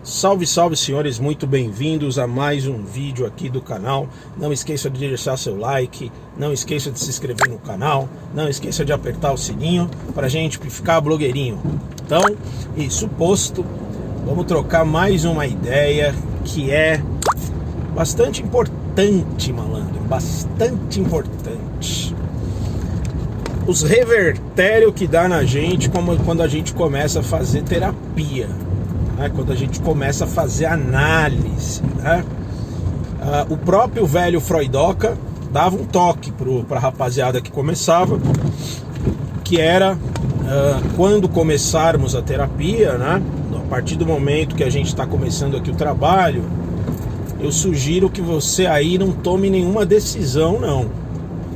Salve, salve senhores, muito bem-vindos a mais um vídeo aqui do canal. Não esqueça de deixar seu like, não esqueça de se inscrever no canal, não esqueça de apertar o sininho pra gente ficar blogueirinho. Então, isso posto, vamos trocar mais uma ideia que é bastante importante, malandro, bastante importante. Os revertérios que dá na gente quando a gente começa a fazer terapia. Quando a gente começa a fazer análise, né? O próprio velho Freudoca dava um toque para a rapaziada que começava, que era quando começarmos a terapia, né? A partir do momento que a gente está começando aqui o trabalho, eu sugiro que você aí não tome nenhuma decisão, não.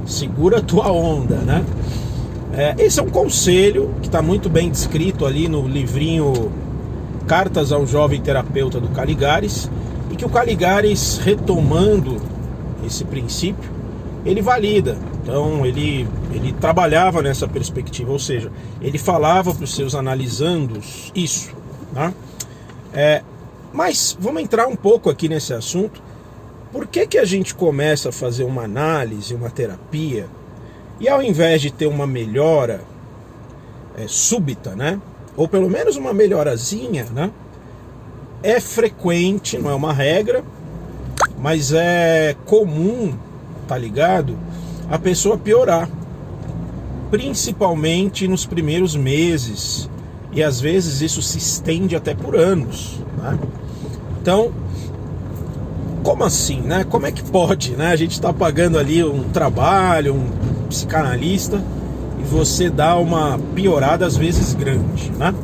Segura a tua onda, né? Esse é um conselho que está muito bem descrito ali no livrinho Cartas ao Jovem Terapeuta do Caligares, e que o Caligares, retomando esse princípio, ele valida. Então ele trabalhava nessa perspectiva, ou seja, ele falava para os seus analisandos isso, né? Mas vamos entrar um pouco aqui nesse assunto. Por que a gente começa a fazer uma análise, uma terapia, e ao invés de ter uma melhora súbita, né? Ou pelo menos uma melhorazinha, né? É frequente, não é uma regra, mas é comum, tá ligado? A pessoa piorar, principalmente nos primeiros meses, e às vezes isso se estende até por anos, né? Então, como assim, né? Como é que pode, né? A gente tá pagando ali um trabalho, um psicanalista, e você dá uma piorada às vezes grande, né?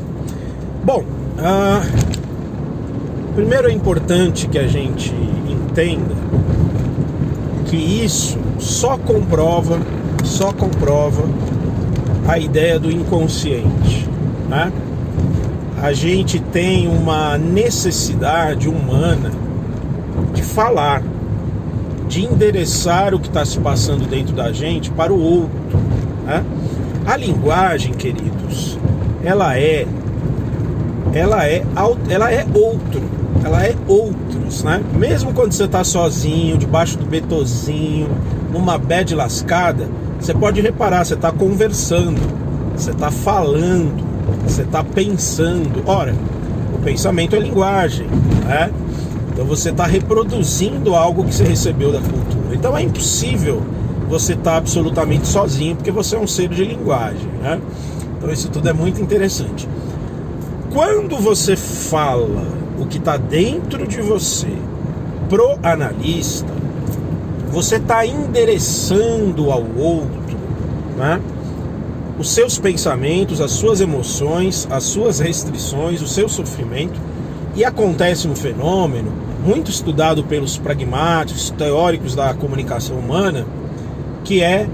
Bom, primeiro é importante que a gente entenda que isso só comprova a ideia do inconsciente, né? A gente tem uma necessidade humana de falar, de endereçar o que está se passando dentro da gente para o outro, né? A linguagem, queridos, ela é outros, né? Mesmo quando você está sozinho, debaixo do betozinho, numa bad lascada, você pode reparar, você está conversando, você está falando, você está pensando. Ora, o pensamento é linguagem, né? Então você está reproduzindo algo que você recebeu da cultura. Então é impossível você estar absolutamente sozinho, porque você é um ser de linguagem, né? Então isso tudo é muito interessante. Quando você fala o que está dentro de você pro analista, você está endereçando ao outro, né? Os seus pensamentos, as suas emoções, as suas restrições, o seu sofrimento. E acontece um fenômeno muito estudado pelos pragmáticos, teóricos da comunicação humana, que é,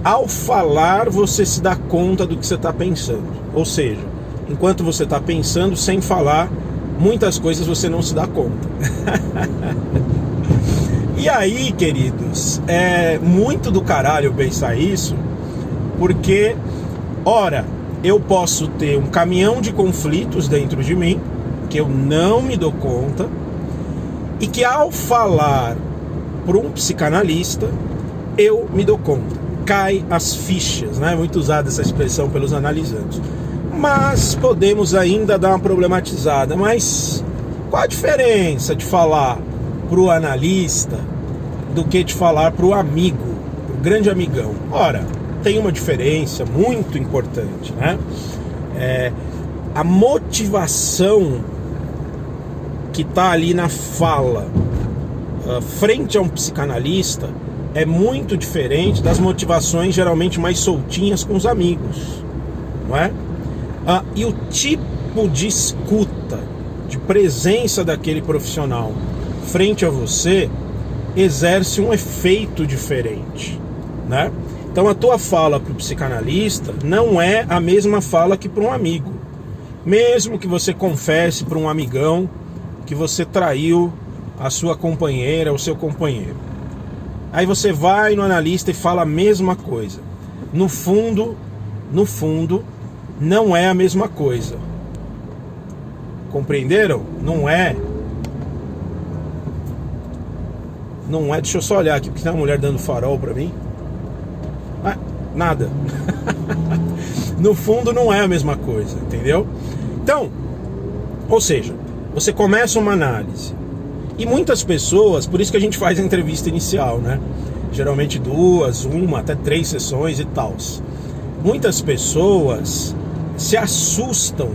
ao falar, você se dá conta do que você está pensando. Ou seja, enquanto você está pensando, sem falar, muitas coisas você não se dá conta. E aí, queridos, é muito do caralho pensar isso, porque, ora, eu posso ter um caminhão de conflitos dentro de mim, que eu não me dou conta, e que ao falar para um psicanalista, eu me dou conta, cai as fichas, né? Muito usada essa expressão pelos analisantes. Mas podemos ainda dar uma problematizada. Mas qual a diferença de falar para o analista do que de falar para o amigo, para o grande amigão? Ora, tem uma diferença muito importante, né? A motivação que está ali na fala frente a um psicanalista é muito diferente das motivações geralmente mais soltinhas com os amigos, não é? E o tipo de escuta, de presença daquele profissional frente a você exerce um efeito diferente, né? Então a tua fala para o psicanalista não é a mesma fala que para um amigo, mesmo que você confesse para um amigão que você traiu a sua companheira, o seu companheiro. Aí você vai no analista e fala a mesma coisa. No fundo, não é a mesma coisa. Compreenderam? Não é, deixa eu só olhar aqui, porque tem uma mulher dando farol pra mim. Ah, nada. No fundo não é a mesma coisa, entendeu? Então, ou seja, você começa uma análise e muitas pessoas, por isso que a gente faz a entrevista inicial, né? Geralmente 2, 1, até 3 sessões e tal. Muitas pessoas se assustam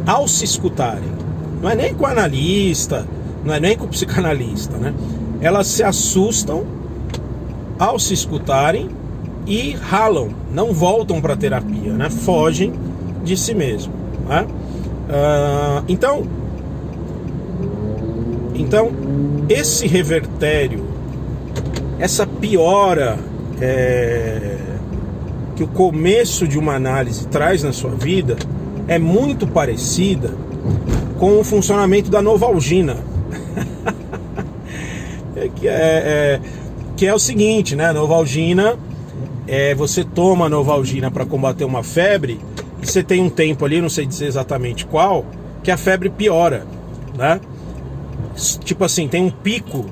ao se escutarem. Não é nem com o analista, não é nem com o psicanalista, né? Elas se assustam ao se escutarem e ralam, não voltam para a terapia, né? Fogem de si mesmo, né? Então, esse revertério, essa piora que o começo de uma análise traz na sua vida é muito parecida com o funcionamento da Novalgina. Que é o seguinte, né? Novalgina, você toma Novalgina para combater uma febre e você tem um tempo ali, não sei dizer exatamente qual, que a febre piora, né? Tipo assim, tem um pico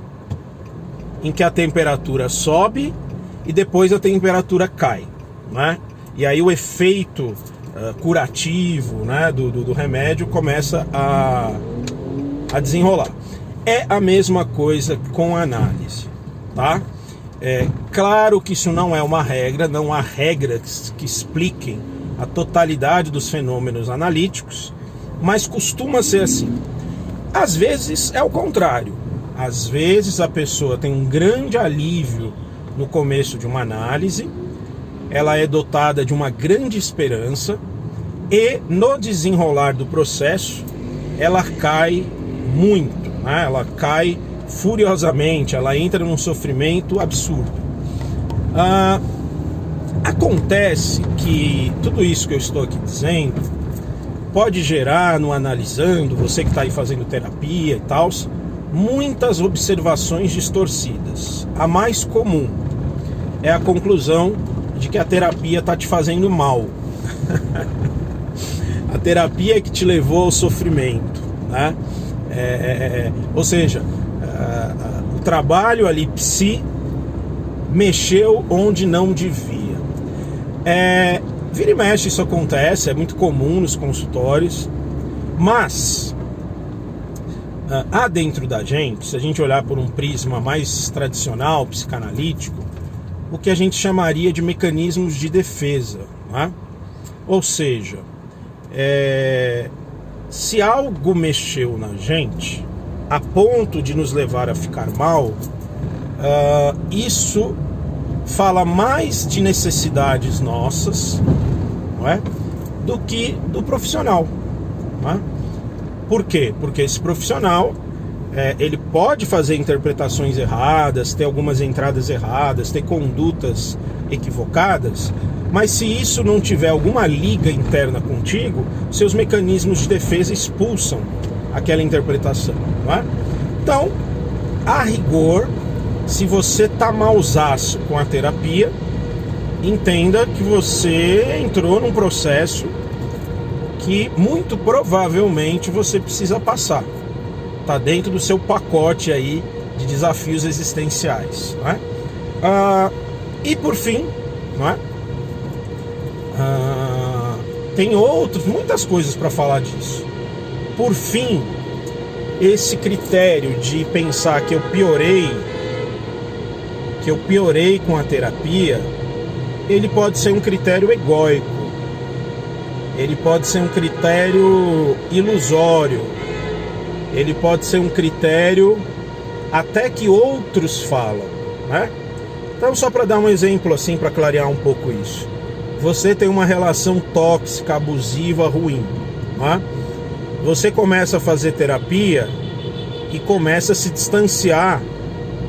em que a temperatura sobe e depois a temperatura cai, né? E aí o efeito curativo, né, do remédio começa a desenrolar. É a mesma coisa com a análise, tá? Claro que isso não é uma regra, não há regras que expliquem a totalidade dos fenômenos analíticos, mas costuma ser assim. Às vezes é o contrário. Às vezes a pessoa tem um grande alívio no começo de uma análise, ela é dotada de uma grande esperança e no desenrolar do processo ela cai muito, né? Ela cai furiosamente, ela entra num sofrimento absurdo. Acontece que tudo isso que eu estou aqui dizendo pode gerar, no analisando, você que está aí fazendo terapia e tal, muitas observações distorcidas. A mais comum é a conclusão de que a terapia está te fazendo mal. A terapia é que te levou ao sofrimento, né? Ou seja, o trabalho ali mexeu onde não devia. Vira e mexe isso acontece, é muito comum nos consultórios, mas há dentro da gente, se a gente olhar por um prisma mais tradicional, psicanalítico, o que a gente chamaria de mecanismos de defesa, né? Ou seja, se algo mexeu na gente a ponto de nos levar a ficar mal, isso fala mais de necessidades nossas, não é? Do que do profissional, não é? Por quê? Porque esse profissional ele pode fazer interpretações erradas, ter algumas entradas erradas, ter condutas equivocadas, mas se isso não tiver alguma liga interna contigo, seus mecanismos de defesa expulsam aquela interpretação, não é? Então, a rigor, se você tá mausaço com a terapia, entenda que você entrou num processo que muito provavelmente você precisa passar. Tá dentro do seu pacote aí de desafios existenciais, não é? E por fim, não é? Tem muitas coisas para falar disso. Por fim, esse critério de pensar que eu piorei com a terapia, ele pode ser um critério egóico, ele pode ser um critério ilusório, ele pode ser um critério até que outros falam, né? Então, só para dar um exemplo assim, para clarear um pouco isso, você tem uma relação tóxica, abusiva, ruim, né? Você começa a fazer terapia e começa a se distanciar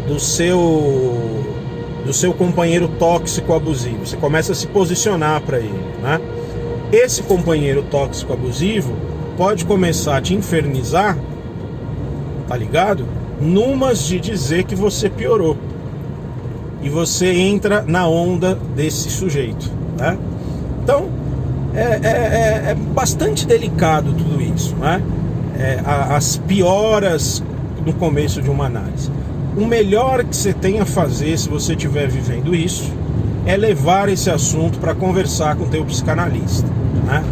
do seu companheiro tóxico abusivo. Você começa a se posicionar para ele, né? Esse companheiro tóxico abusivo pode começar a te infernizar, tá ligado? Numas de dizer que você piorou. E você entra na onda desse sujeito, né? Então, é bastante delicado tudo isso. isso, né? As pioras no começo de uma análise. O melhor que você tem a fazer, se você estiver vivendo isso, é levar esse assunto para conversar com o teu psicanalista, né?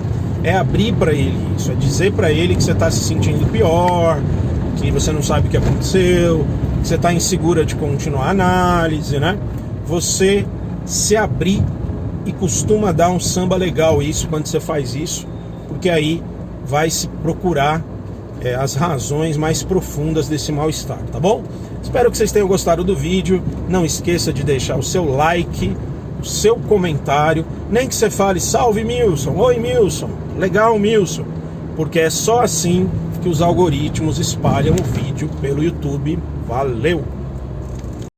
É abrir para ele isso, é dizer para ele que você está se sentindo pior, que você não sabe o que aconteceu, que você está insegura de continuar a análise, né? Você se abrir, e costuma dar um samba legal isso quando você faz isso, porque aí vai se procurar as razões mais profundas desse mal-estar, tá bom? Espero que vocês tenham gostado do vídeo. Não esqueça de deixar o seu like, o seu comentário, nem que você fale salve Milson, oi Milson, legal Milson, porque é só assim que os algoritmos espalham o vídeo pelo YouTube. Valeu!